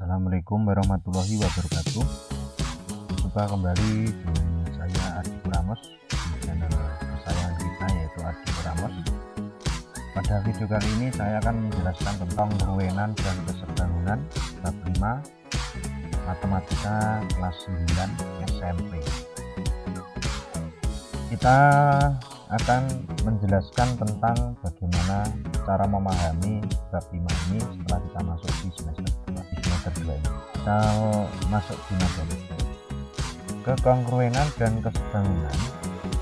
Assalamualaikum warahmatullahi wabarakatuh. Jumpa kembali dengan saya Ardi Ramos di channel kesayangan kita, yaitu Ardi Ramos. Pada video kali ini saya akan menjelaskan tentang kongruenan dan kesebangunan bab 5 matematika kelas 9 SMP. Kita akan menjelaskan tentang bagaimana cara memahami bab 5 ini setelah kita masuk di semester 2 ini. Kita masuk di materi kekongruenan dan kesebangunan.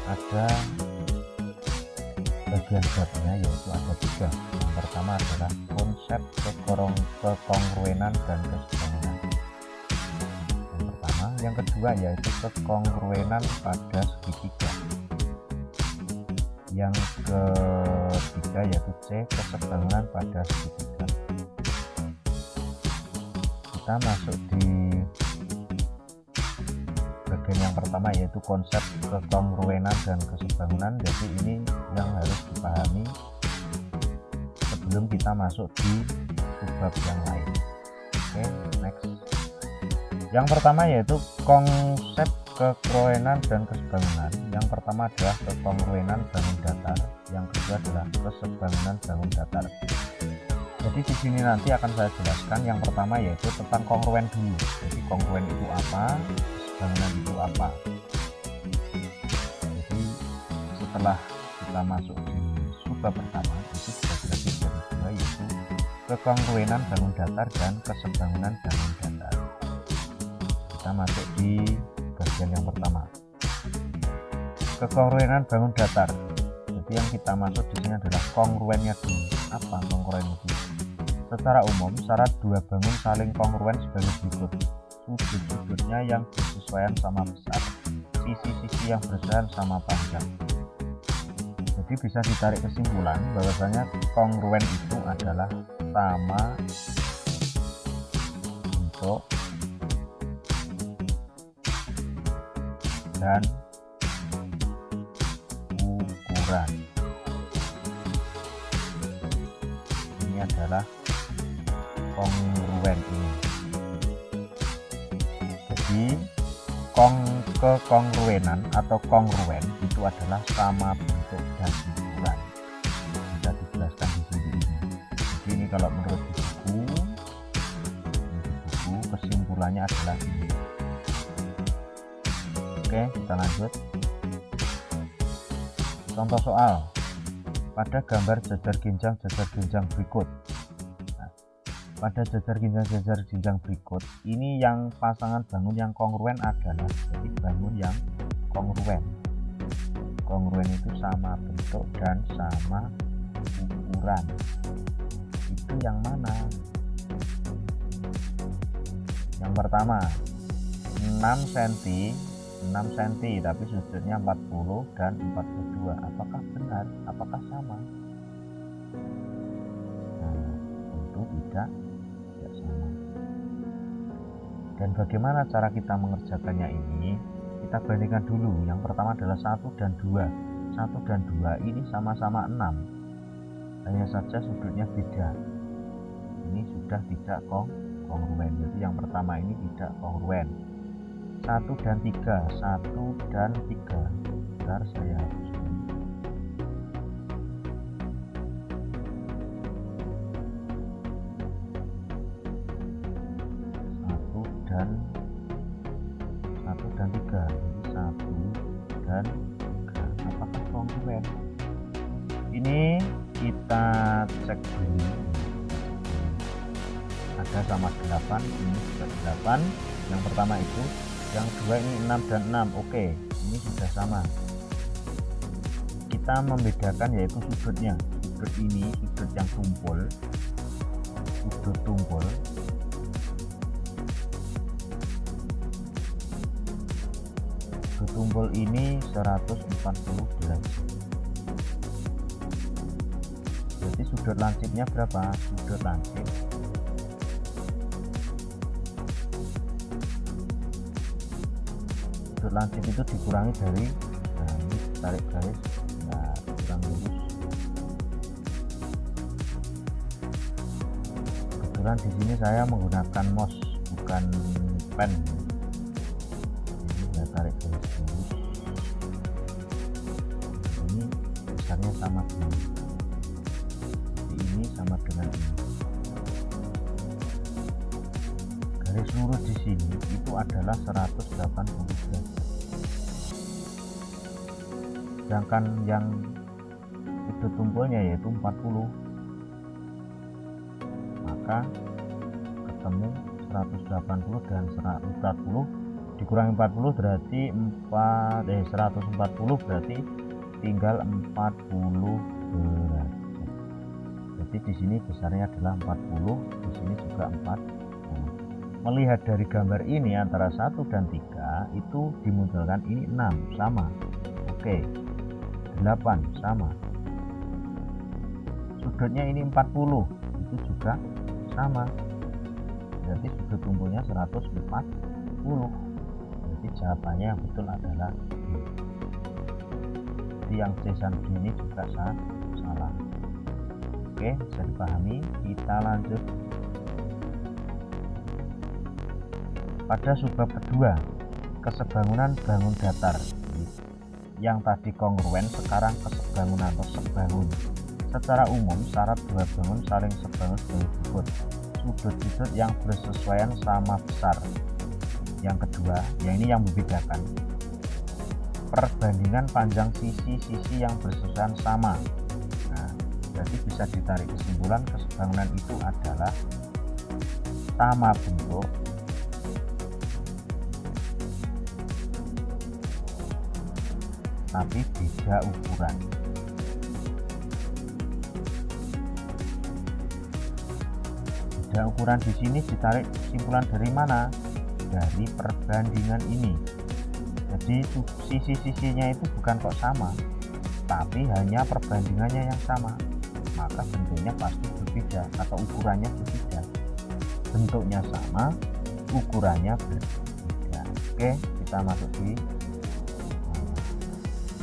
Ada bagian babnya, yaitu ada 3. Yang pertama adalah konsep kekongruenan dan kesebangunan. Yang pertama, yang kedua yaitu kekongruenan pada segitiga. Yang ketiga yaitu C, kesebangunan pada segitiga. Kita masuk di bagian yang pertama, yaitu konsep kekongruenan dan kesebangunan. Jadi ini yang harus dipahami sebelum kita masuk di subbab yang lain. Oke, next. Yang pertama yaitu konsep kekongruenan dan kesebangunan. Yang pertama adalah kekongruenan bangun datar, yang kedua adalah kesebangunan bangun datar. Jadi di sini nanti akan saya jelaskan. Yang pertama yaitu tentang kongruen dulu. Jadi kongruen itu apa, kesebangunan itu apa. Jadi setelah kita masuk di subbab pertama, itu sudah dibagi dari 2, yaitu kekongruenan bangun datar dan kesebangunan bangun datar. Kita masuk di bagian yang pertama, kekongruenan bangun datar. Jadi yang kita maksud di sini adalah kongruennya dulu. Apa kongruen itu? Secara umum, syarat dua bangun saling kongruen sebagai berikut: sudut-sudutnya yang bersesuaian sama besar, sisi-sisi yang bersesuaian sama panjang. Jadi bisa ditarik kesimpulan bahwasanya kongruen itu adalah sama bentuk dan ukuran. Ini adalah kongruen ini. Jadi kekongruenan atau kongruen itu adalah sama bentuk dan ukuran. Bisa dijelaskan di sini. Jadi ini kalau menurut buku kesimpulannya adalah ini. Oke, kita lanjut. Contoh soal. Pada gambar jajar ginjang berikut. Nah, pada jajar ginjang berikut, ini yang pasangan bangun yang kongruen adalah, jadi bangun yang kongruen. Kongruen itu sama bentuk dan sama ukuran. Itu yang mana? Yang pertama, 6 cm tapi sudutnya 40 dan 42. Apakah benar? Apakah sama? Nah, tentu tidak sama. Dan bagaimana cara kita mengerjakannya ini? Kita bandingkan dulu. Yang pertama adalah 1 dan 2. 1 dan 2 ini sama-sama 6. Hanya saja sudutnya beda. Ini sudah tidak kongruen. Jadi yang pertama ini tidak kongruen. 1 dan 3, 1 dan 3. Bentar, saya hapus ini. 1 dan 3. Jadi 1 dan 3. Apakah kongruen? Ini kita cek dulu. Ada sama 8, ini juga 8. Yang pertama itu. Yang kedua ini 6 dan 6. Oke, ini sudah sama. Kita membedakan yaitu sudutnya. Sudut ini, sudut yang tumpul. Sudut tumpul. Sudut tumpul ini 140 derajat. Jadi sudut lancipnya berapa? Sudut lancip itu dikurangi dari, nah ini tarik garis, nah kurang lurus. Kebetulan di sini saya menggunakan mouse bukan pen. Ini saya tarik garis lurus, ini besarnya sama dengan ini, sama dengan ini. Garis lurus di sini itu adalah 180 derajat, sedangkan yang sudut tumpulnya yaitu 40, maka ketemu 180 dan 140 dikurangi 40 berarti 140 berarti tinggal 40 derajat. Jadi di sini besarnya adalah 40, di sini juga 40. Melihat dari gambar ini antara 1 dan 3 itu dimunculkan ini 6 sama. Oke. 8 sama. Sudutnya ini 40, itu juga sama. Berarti sudut tumpulnya 140. Jadi jawabannya yang betul adalah D. Jadi yang C dan D ini juga salah. Oke, bisa dipahami. Kita lanjut pada subbab kedua, kesebangunan bangun datar. Yang tadi kongruen, sekarang kesebangunan atau sebangun. Secara umum syarat dua bangun saling sebangun sebagai berikut: sudut-sudut yang bersesuaian sama besar. Yang kedua, yang ini yang membedakan, perbandingan panjang sisi-sisi yang bersesuaian sama. Nah, jadi bisa ditarik kesimpulan kesebangunan itu adalah sama bentuk tapi beda ukuran. Beda ukuran di sini ditarik kesimpulan dari mana? Dari perbandingan ini. Jadi sisi-sisinya itu bukan kok sama, tapi hanya perbandingannya yang sama. Maka bentuknya pasti berbeda atau ukurannya berbeda. Bentuknya sama, ukurannya berbeda. Oke, kita masuk di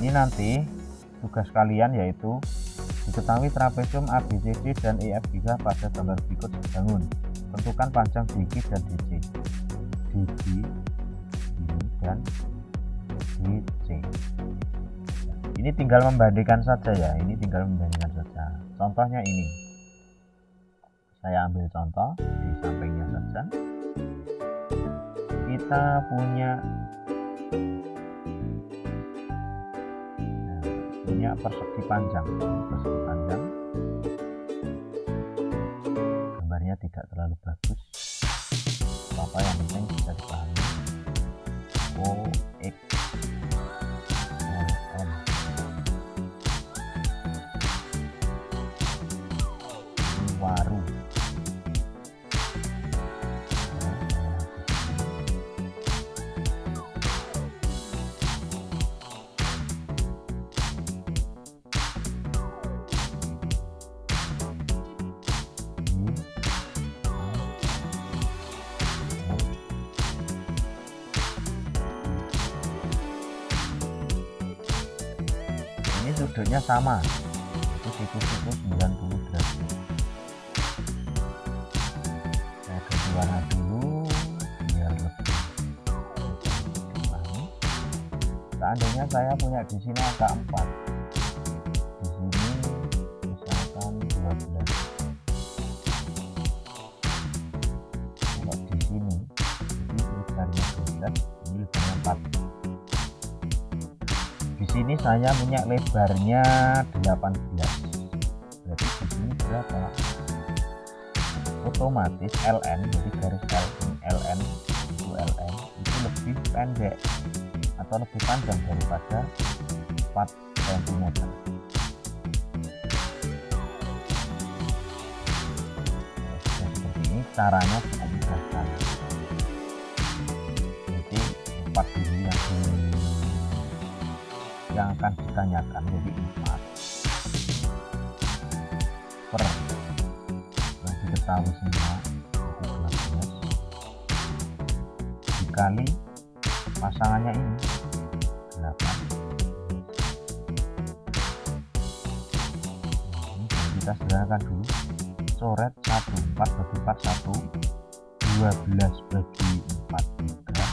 ini nanti tugas kalian, yaitu diketahui trapesium ABCD dan EFG pada gambar berikut sebangun. Tentukan panjang DG dan DC. DG ini dan DC. Ini tinggal membandingkan saja ya. Ini tinggal membandingkan saja. Contohnya ini. Saya ambil contoh di sampingnya saja. Kita punya persegi panjang. Gambarnya tidak terlalu bagus, apa yang penting bisa dipahami. OX LN waru. Ini sudutnya sama, itu siku-siku 90 derajat. Saya ganti warna dulu biar lebih dipahami. Seandainya saya punya di sini angka 4, di sini misalkan 12. Kalau di sini ini lebarnya 12, ini lebarnya 4. Di sini saya punya lebarnya 18. Berarti di sini berapa? Otomatis LN, jadi garis LN itu lebih pendek atau lebih panjang daripada 4 cm. Seperti ini caranya cukup mudah sekali. Jadi 4 dulu yang akan ditanyakan, jadi 4 per yang diketahui semua itu 12 dikali pasangannya ini 8. Ini kita sederhanakan dulu. Coret 1, 4 bagi 4 1, 2 12 bagi 43.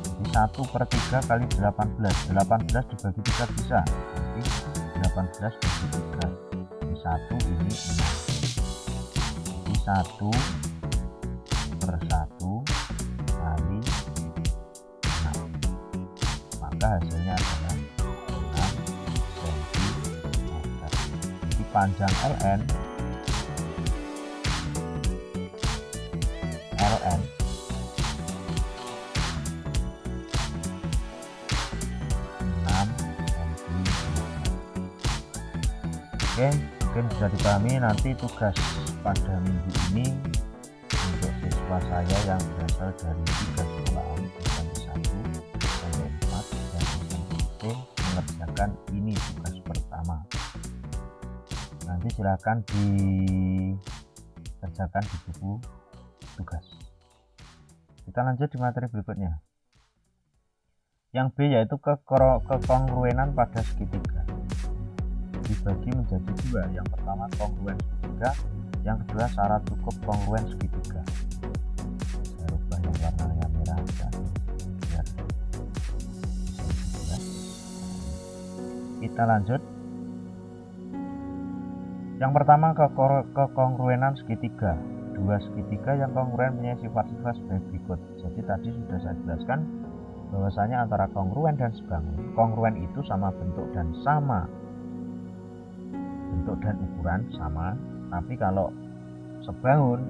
Jadi 1/3 kali 18. 18 dibagi 3 bisa. Jadi 18 bagi 3. Ini 1, ini 6. Jadi 1/1 kali 6. Maka hasilnya adalah 6 cm. Jadi panjang LN 6 cm. Oke, mungkin bisa dipahami. Nanti tugas pada minggu ini untuk siswa saya yang berasal dari 3 sekolahan SMP 1 sampai 4 dan SMP mengerjakan ini tugas pertama. Nanti silakan dikerjakan di buku tugas. Kita lanjut di materi berikutnya. Yang B yaitu kekongruenan pada segitiga. Dibagi menjadi 2. Yang pertama kongruen segitiga, yang kedua syarat cukup kongruen segitiga. Saya rubah yang warnanya merah ya, biar bisa. Kita lanjut. Yang pertama kekongruenan segitiga. 2 segitiga yang kongruen punya sifat-sifat sebagai berikut. Jadi tadi sudah saya jelaskan bahwasanya antara kongruen dan sebangun. Kongruen itu sama bentuk dan ukuran sama, tapi kalau sebangun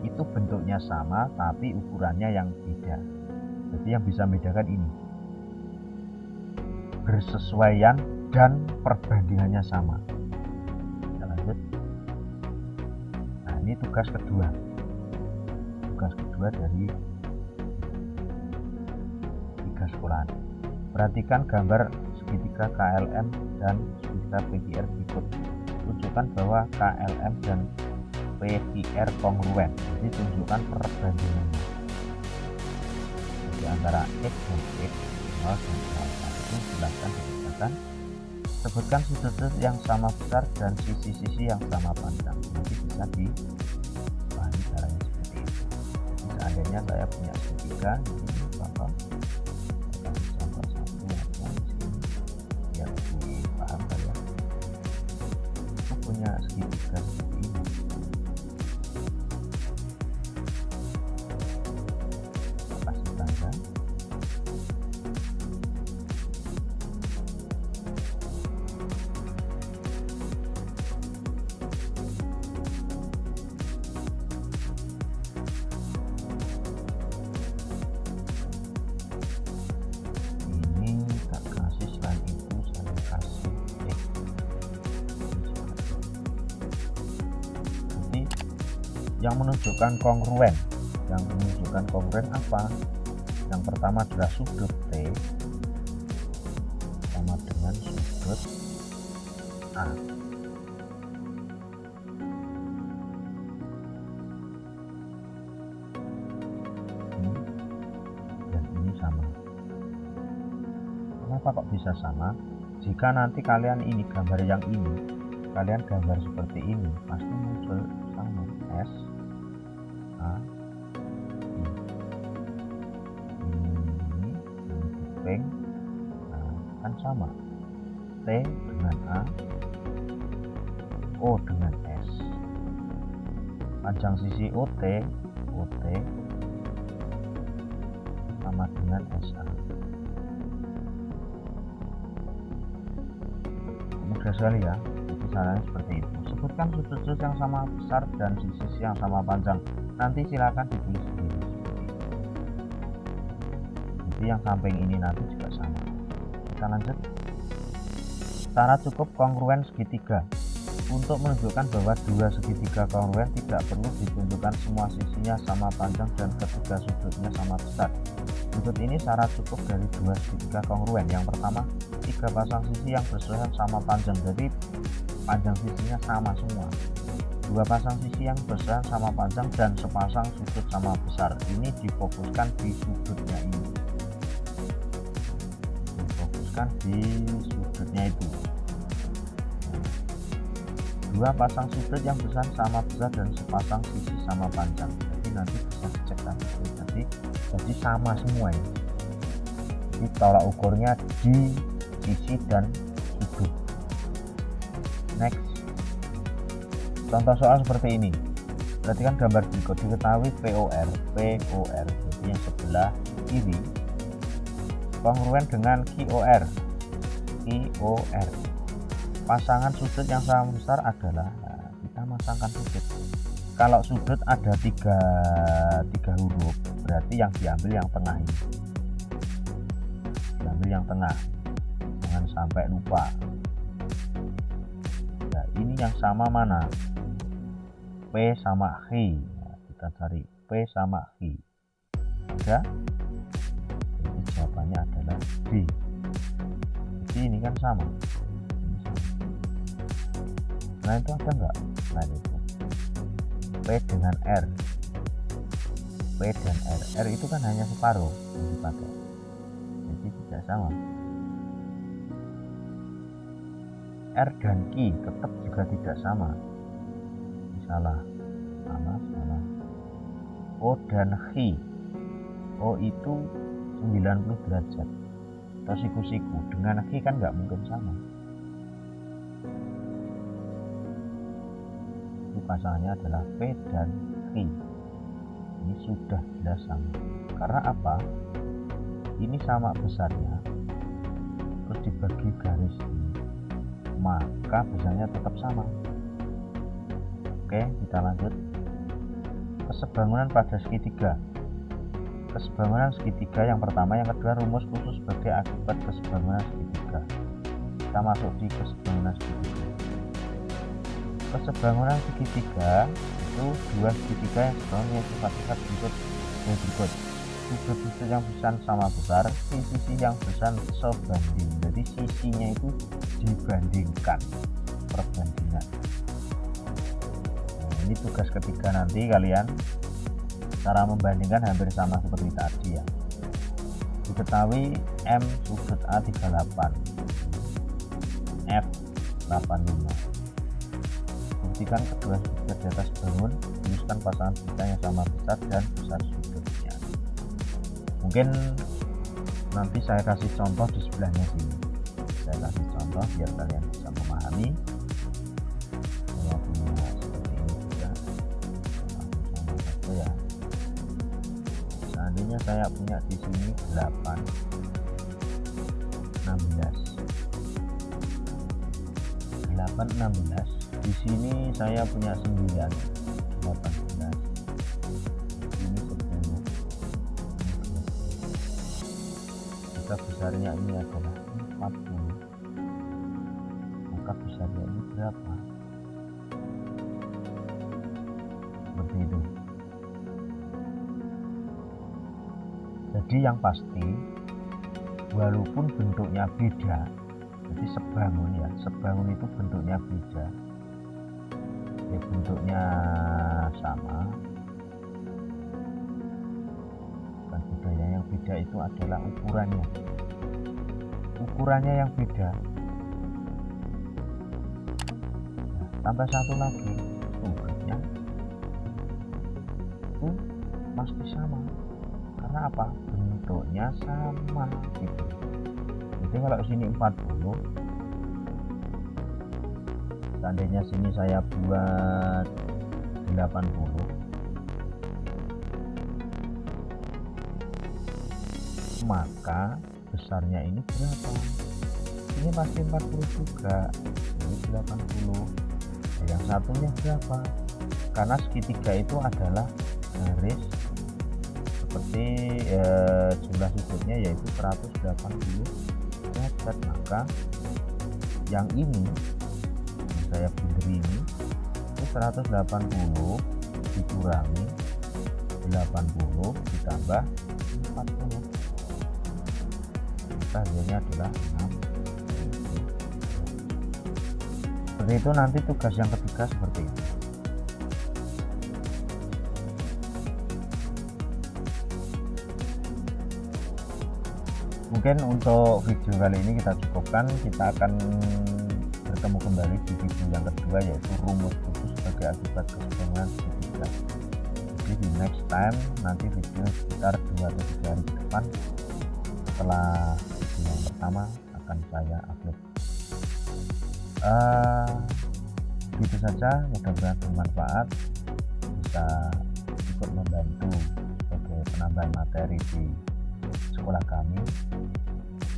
itu bentuknya sama tapi ukurannya yang beda. Jadi yang bisa membedakan ini bersesuaian dan perbandingannya sama. Kita lanjut. Nah, ini tugas kedua dari 3 sekolahan. Perhatikan gambar segitiga KLM dan segitiga PQR berikut. Tunjukkan bahwa KLM dan PQR kongruen. Jadi tunjukkan perbandingannya. Jadi antara X dan X, 0 dan 1. Silahkan dikerjakan. Sebutkan sudut yang sama besar dan sisi-sisi yang sama panjang. Nanti bisa dipahami caranya seperti itu. Jadi seandainya saya punya segitiga, ini contoh contoh 1 aja di sini biar lebih paham kalian. Aku punya segitiga seperti ini. Kasih tanda. Yang menunjukkan kongruen apa? Yang pertama adalah sudut T sama dengan sudut A. Dan ini sama. Kenapa kok bisa sama? Jika nanti kalian ini gambar yang ini, kalian gambar seperti ini, pasti muncul sama S A ini dipeng. Nah, kan sama T dengan A, O dengan S. Panjang sisi OT sama dengan SA. Mudah sekali ya. Jadi caranya seperti itu. Sebutkan sudut-sudut yang sama besar dan sisi yang sama panjang. Nanti silakan ditulis sendiri. Jadi yang samping ini nanti juga sama. Kita lanjut. Syarat cukup kongruen segitiga. Untuk menunjukkan bahwa 2 segitiga kongruen tidak perlu ditunjukkan semua sisinya sama panjang dan ketiga sudutnya sama besar. Berikut ini syarat cukup dari 2 segitiga kongruen. Yang pertama, 3 pasang sisi yang bersesuaian sama panjang. Jadi panjang sisinya sama semua. 2 pasang sisi yang besar sama panjang dan sepasang sudut sama besar. Ini difokuskan di sudutnya ini. Difokuskan di sudutnya itu. 2 pasang sudut yang besar sama besar dan sepasang sisi sama panjang. Jadi nanti bisa dicek nanti jadi sama semua ini. Jadi tolak ukurnya di sisi dan sudut. Next, contoh soal seperti ini. Perhatikan gambar berikut. Diketahui POR jadi yang sebelah kiri kongruen dengan QOR. Pasangan sudut yang sama besar adalah, kita masangkan sudut. Kalau sudut ada tiga huruf, berarti yang diambil yang tengah ini. Diambil yang tengah, jangan sampai lupa. Nah, ini yang sama mana? P sama H. Nah, kita cari P sama H. Ada? Jadi jawabannya adalah D. Jadi ini kan sama. Nah itu ada enggak? Nah itu P dengan R. P dan R. R itu kan hanya separuh yang dipakai. Jadi tidak sama. R dan Q tetap juga tidak sama. Salah. O dan H. O itu 90 derajat. Atau siku-siku. Dengan H kan nggak mungkin sama. Itu pasangannya adalah P dan H. Ini sudah jelas sama. Karena apa? Ini sama besarnya. Terus dibagi garis ini, maka besarnya tetap sama. Oke, kita lanjut. Kesebangunan pada segitiga. Kesebangunan segitiga yang pertama, yang kedua rumus khusus sebagai akibat kesebangunan segitiga. Kita masuk di kesebangunan segitiga. Kesebangunan segitiga itu dua segitiga yang sebelumnya sifat-sifat berikut. Sudut-sudut yang besar sama besar, sisi yang besar sebanding. Jadi sisinya itu dibandingkan, perbandingan. Nah, ini tugas ketiga nanti kalian. Cara membandingkan hampir sama seperti tadi ya. Diketahui M sudut A 38, F 85. Buktikan kedua segitiga di atas bangun, rumuskan pasangan segitiga yang sama besar dan besar sudutnya. Mungkin nanti saya kasih contoh di sebelahnya sini. Saya kasih contoh biar kalian bisa memahami. Saya punya seperti ini juga. Sama saja ya. Seandainya saya punya di sini 8, 16. Di sini saya punya 9, 18. Ini 10. Jika besarnya ini adalah 40, maka besarnya ini berapa? Seperti itu. Jadi yang pasti, walaupun bentuknya beda, jadi sebangun itu bentuknya beda, ya bentuknya sama, dan bedanya yang beda itu adalah ukurannya yang beda. Nah, tambah satu lagi, sudutnya itu pasti sama. Karena apa? Bentuknya sama gitu. Jadi kalau sini 40, seandainya sini saya buat 80, maka besarnya ini berapa? Ini pasti 40 juga, ini 80. Yang satunya berapa? Karena segitiga itu adalah garis seperti jumlah sudutnya yaitu 180 derajat, maka yang ini yang saya bunder ini itu 180 dikurangi 80 ditambah 40, maka hasilnya adalah 6. Seperti itu. Nanti tugas yang ketiga seperti itu. Mungkin untuk video kali ini kita cukupkan. Kita akan bertemu kembali di video yang kedua, yaitu rumus khusus sebagai akibat kesebangunan segitiga. Jadi di next time nanti video sekitar 2 atau 3 hari ke depan setelah video yang pertama akan saya upload. Gitu saja, mudah-mudahan bermanfaat, bisa ikut membantu sebagai penambahan materi di sekolah kami.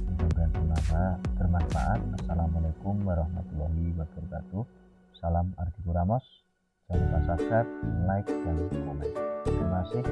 Mudah-mudahan bermanfaat. Assalamualaikum warahmatullahi wabarakatuh. Salam Ardiku Ramos. Jangan lupa subscribe, like, dan komen. Terima kasih.